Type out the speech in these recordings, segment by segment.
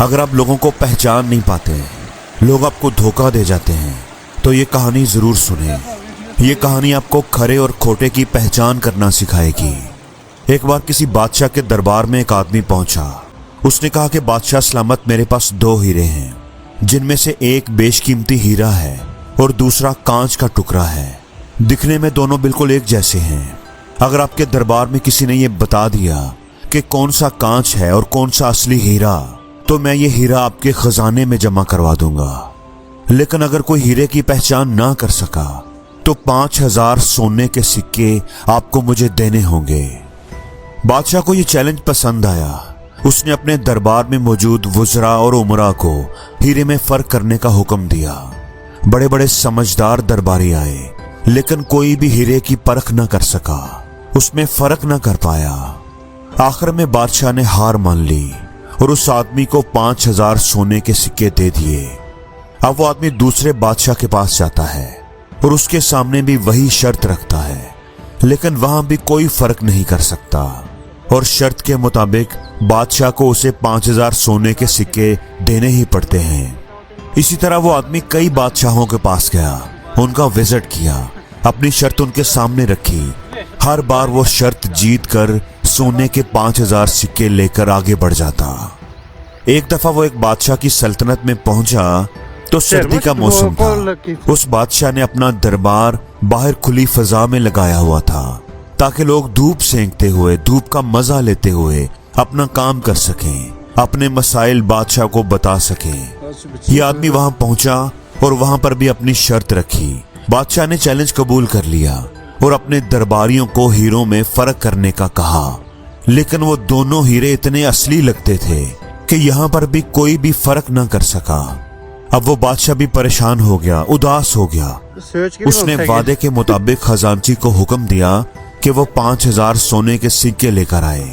अगर आप लोगों को पहचान नहीं पाते, लोग आपको धोखा दे जाते हैं, तो ये कहानी जरूर सुने। ये कहानी आपको खरे और खोटे की पहचान करना सिखाएगी। एक बार किसी बादशाह के दरबार में एक आदमी पहुंचा। उसने कहा कि बादशाह सलामत, मेरे पास 2 हीरे हैं, जिनमें से एक बेशकीमती हीरा है और दूसरा कांच का टुकड़ा है। दिखने में दोनों बिल्कुल एक जैसे हैं। अगर आपके दरबार में किसी ने ये बता दिया कि कौन सा कांच है और कौन सा असली हीरा, तो मैं ये हीरा आपके खजाने में जमा करवा दूंगा। लेकिन अगर कोई हीरे की पहचान ना कर सका, तो 5000 सोने के सिक्के आपको मुझे देने होंगे। बादशाह को ये चैलेंज पसंद आया। उसने अपने दरबार में मौजूद वुज़रा और उमरा को हीरे में फर्क करने का हुक्म दिया। बड़े बड़े समझदार दरबारी आए, लेकिन कोई भी हीरे की परख न कर सका, उसमें फर्क न कर पाया। आखिर में बादशाह ने हार मान ली और उस आदमी को 5000 सोने के सिक्के दे दिए। अब वो आदमी दूसरे बादशाह के पास जाता है और उसके सामने भी वही शर्त रखता है, लेकिन वहां भी कोई फर्क नहीं कर सकता और शर्त के मुताबिक बादशाह को उसे 5000 सोने के सिक्के देने ही पड़ते हैं। इसी तरह वो आदमी कई बादशाहों के पास गया, उनका विजिट किया, अपनी शर्त उनके सामने रखी। हर बार वो शर्त जीत कर सोने के 5000 सिक्के लेकर आगे बढ़ जाता। एक दफा वो एक बादशाह की सल्तनत में पहुंचा तो सर्दी का मौसम था। उस बादशाह ने अपना दरबार बाहर खुली फजा में लगाया हुआ था, ताकि लोग धूप सेंकते हुए, धूप का मजा लेते हुए अपना काम कर सकें, अपने मसाइल बादशाह को बता सकें। ये आदमी वहां पहुंचा और वहां पर भी अपनी शर्त रखी। बादशाह ने चैलेंज कबूल कर लिया और अपने दरबारियों को हीरों में फर्क करने का कहा, लेकिन वो दोनों हीरे इतने असली लगते थे कि यहाँ पर भी कोई भी फर्क न कर सका। अब वो बादशाह भी परेशान हो गया, उदास हो गया। उसने वादे के मुताबिक खजांची को हुक्म दिया कि वो 5000 सोने के सिक्के लेकर आए।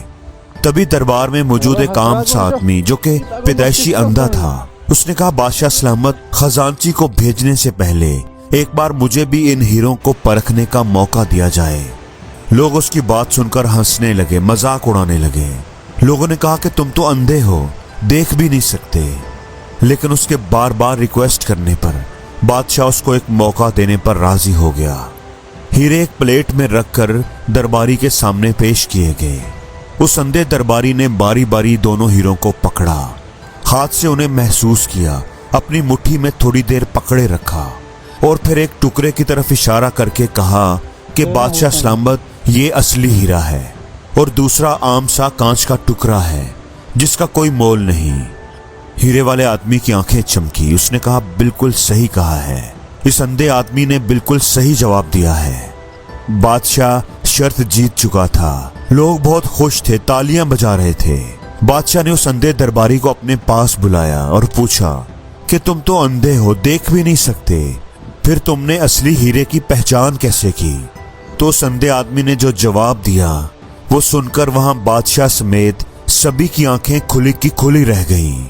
तभी दरबार में मौजूद एक आम सा आदमी, जो कि पैदाइशी अंधा था, उसने कहा, बादशाह सलामत, खजांची को भेजने से पहले एक बार मुझे भी इन हीरों को परखने का मौका दिया जाए। लोग उसकी बात सुनकर हंसने लगे, मजाक उड़ाने लगे। लोगों ने कहा कि तुम तो अंधे हो, देख भी नहीं सकते। लेकिन उसके बार बार रिक्वेस्ट करने पर बादशाह उसको एक मौका देने पर राजी हो गया। हीरे एक प्लेट में रखकर दरबारी के सामने पेश किए गए। उस अंधे दरबारी ने बारी बारी दोनों हीरों को पकड़ा, हाथ से उन्हें महसूस किया, अपनी मुट्ठी में थोड़ी देर पकड़े रखा और फिर एक टुकड़े की तरफ इशारा करके कहा कि बादशाह सलामत, ये असली हीरा है और दूसरा आम सा कांच का टुकड़ा है जिसका कोई मोल नहीं। हीरे वाले आदमी की आंखें चमकी। उसने कहा, बिल्कुल सही कहा है। इस अंधे आदमी ने बिल्कुल सही जवाब दिया है। बादशाह शर्त जीत चुका था। लोग बहुत खुश थे, तालियां बजा रहे थे। बादशाह ने उस अंधे दरबारी को अपने पास बुलाया और पूछा कि तुम तो अंधे हो, देख भी नहीं सकते, फिर तुमने असली हीरे की पहचान कैसे की? तो उस अंधे आदमी ने जो जवाब दिया, वो सुनकर वहां बादशाह समेत सभी की आंखें खुली की खुली रह गईं।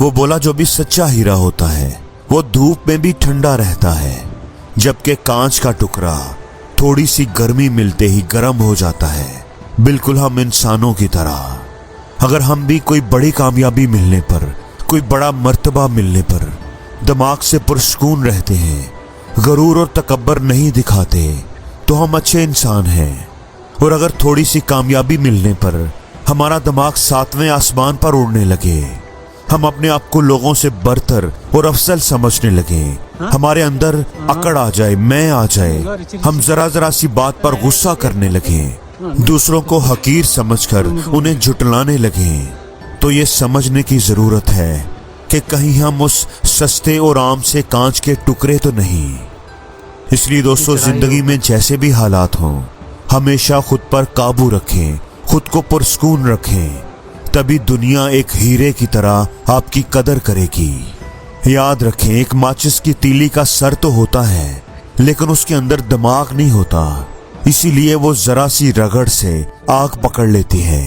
वो बोला, जो भी सच्चा हीरा होता है वो धूप में भी ठंडा रहता है, जबकि कांच का टुकड़ा थोड़ी सी गर्मी मिलते ही गर्म हो जाता है, बिल्कुल हम इंसानों की तरह। अगर हम भी कोई बड़ी कामयाबी मिलने पर, कोई बड़ा मर्तबा मिलने पर दिमाग से पुरस्कून रहते हैं, गरूर और तकब्बर नहीं दिखाते, तो हम अच्छे इंसान हैं। और अगर थोड़ी सी कामयाबी मिलने पर हमारा दिमाग 7वें आसमान पर उड़ने लगे, हम अपने आप को लोगों से बरतर और अफसल समझने लगे, हमारे अंदर अकड़ आ जाए, मैं आ जाए, हम जरा जरा सी बात पर गुस्सा करने लगे, दूसरों को हकीर समझकर उन्हें झुटलाने लगे, तो ये समझने की जरूरत है कि कहीं हम उस सस्ते और आम से कांच के टुकड़े तो नहीं। इसलिए दोस्तों, जिंदगी में जैसे भी हालात हों, हमेशा खुद पर काबू रखें, खुद को पुरस्कून रखें, तभी दुनिया एक हीरे की तरह आपकी कदर करेगी। याद रखें, एक माचिस की तीली का सर तो होता है, लेकिन उसके अंदर दिमाग नहीं होता, इसीलिए वो जरा सी रगड़ से आग पकड़ लेती है।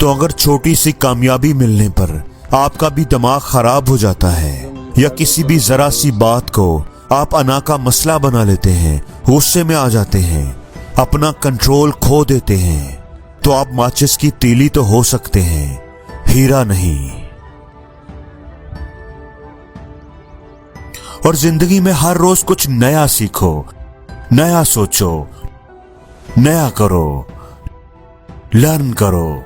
तो अगर छोटी सी कामयाबी मिलने पर आपका भी दिमाग खराब हो जाता है, या किसी भी जरा सी बात को आप अना का मसला बना लेते हैं, गुस्से में आ जाते हैं, अपना कंट्रोल खो देते हैं, तो आप माचिस की तीली तो हो सकते हैं, हीरा नहीं। और जिंदगी में हर रोज कुछ नया सीखो, नया सोचो, नया करो, लर्न करो।